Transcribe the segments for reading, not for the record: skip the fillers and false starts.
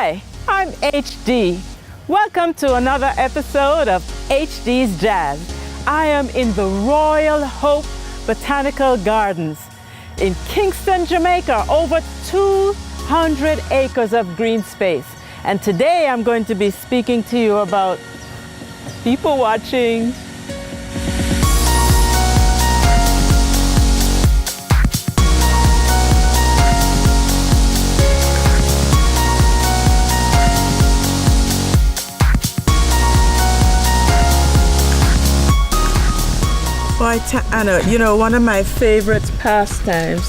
Hi, I'm HD. Welcome to another episode of HD's Jazz. I am in the Royal Hope Botanical Gardens in Kingston, Jamaica, over 200 acres of green space. And today I'm going to be speaking to you about people watching. Boy, Anna, you know, one of my favorite pastimes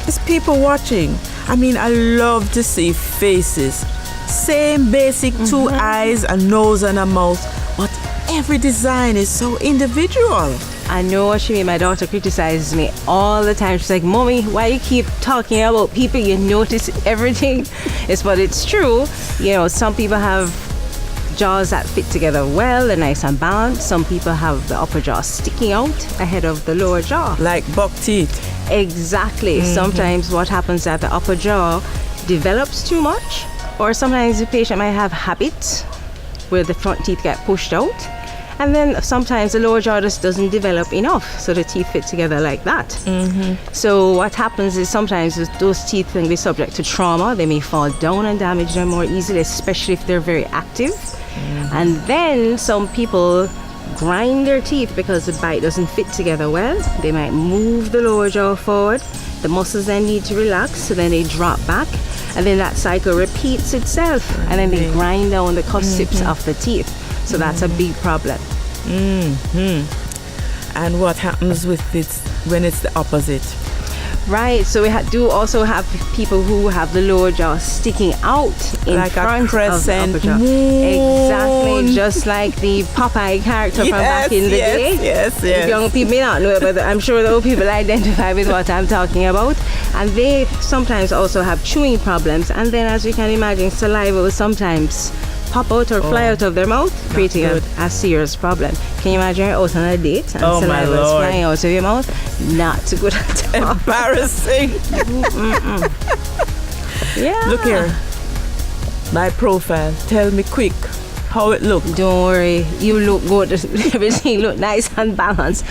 is people watching. I mean, I love to see faces. Same basic two eyes, a nose and a mouth, but every design is so individual. I know what you mean. My daughter criticizes me all the time. She's like, Mommy, why you keep talking about people? You notice everything. But it's true. You know, some people have jaws that fit together well and nice and balanced. Some people have the upper jaw sticking out ahead of the lower jaw. Like buck teeth. Exactly. Sometimes what happens is that the upper jaw develops too much, or sometimes the patient might have habits where the front teeth get pushed out, and then sometimes the lower jaw just doesn't develop enough so the teeth fit together like that. So what happens is sometimes those teeth can be subject to trauma. They may fall down and damage them more easily, especially if they're very active. And then some people grind their teeth because the bite doesn't fit together well. They might move the lower jaw forward. The muscles then need to relax, so then they drop back, and then that cycle repeats itself, and then they grind down the cusps of the teeth. So that's a big problem. And what happens with it when it's the opposite? Right, so we do also have people who have the lower jaw sticking out in like front a crescent of the upper jaw. moon. Exactly, just like the Popeye character from back in the day. Yes. Young people may not know it, but I'm sure the old people identify with what I'm talking about. And they sometimes also have chewing problems. And then, as you can imagine, saliva will sometimes pop out or fly out of their mouth, creating a serious problem. Can you imagine you're out on a date and saliva is flying out of your mouth? Not good at all. Embarrassing. Yeah. Look here. My profile. Tell me quick how it looks. Don't worry. You look good. Everything look nice and balanced.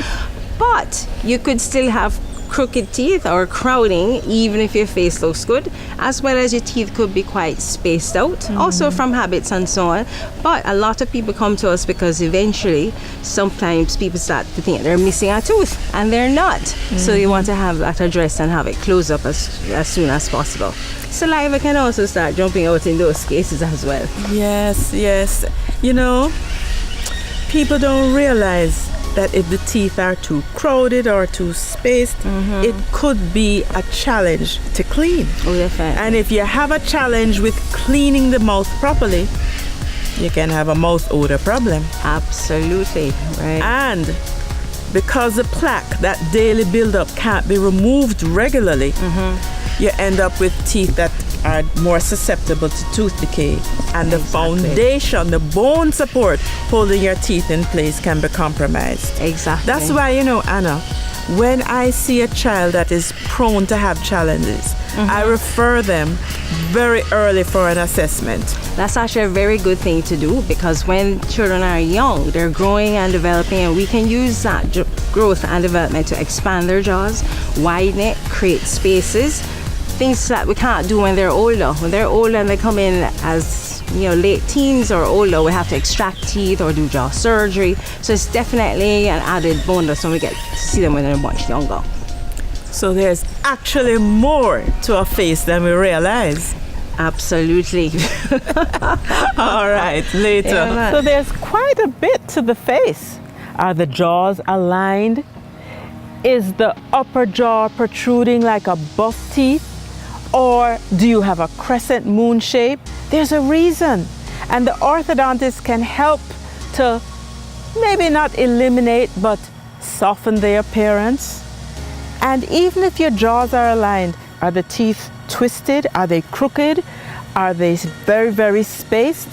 But you could still have crooked teeth or crowding even if your face looks good, as well as your teeth could be quite spaced out, also from habits and so on. But a lot of people come to us because eventually sometimes people start to think they're missing a tooth and they're not. So you want to have that addressed and have it closed up as soon as possible. Saliva can also start jumping out in those cases as well. Yes. You know, people don't realize that if the teeth are too crowded or too spaced, it could be a challenge to clean. Oh, definitely. And if you have a challenge with cleaning the mouth properly, you can have a mouth odor problem. Absolutely, right. And because the plaque, that daily buildup, can't be removed regularly, you end up with teeth that are more susceptible to tooth decay, and the foundation, the bone support holding your teeth in place can be compromised. Exactly. That's why, you know, Anna, when I see a child that is prone to have challenges, I refer them very early for an assessment. That's actually a very good thing to do, because when children are young, they're growing and developing, and we can use that growth and development to expand their jaws, widen it, create spaces, things that we can't do when they're older. When they're older and they come in as, you know, late teens or older, we have to extract teeth or do jaw surgery. So it's definitely an added bonus when we get to see them when they're much younger. So there's actually more to a face than we realize. Absolutely. All right, later. Yeah, So there's quite a bit to the face. Are the jaws aligned? Is the upper jaw protruding like a buck teeth? Or do you have a crescent moon shape? There's a reason. And the orthodontist can help to maybe not eliminate, but soften the appearance. And even if your jaws are aligned, are the teeth twisted? Are they crooked? Are they very, very spaced?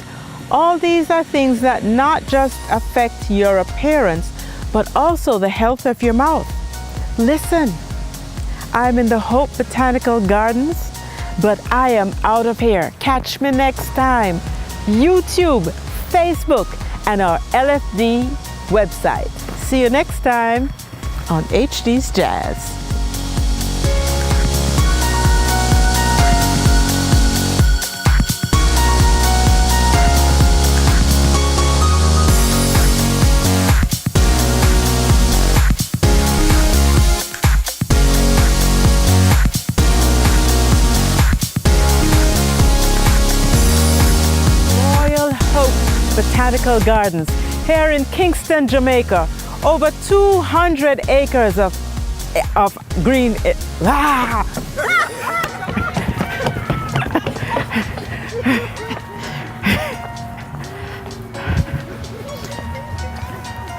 All these are things that not just affect your appearance, but also the health of your mouth. Listen, I'm in the Hope Botanical Gardens. But I am out of here. Catch me next time. YouTube, Facebook, and our LFD website. See you next time on HD's Jazz. Botanical Gardens here in Kingston, Jamaica. Over 200 acres of green.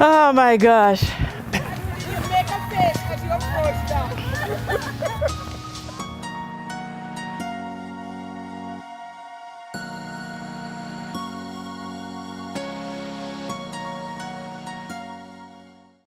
Oh my gosh.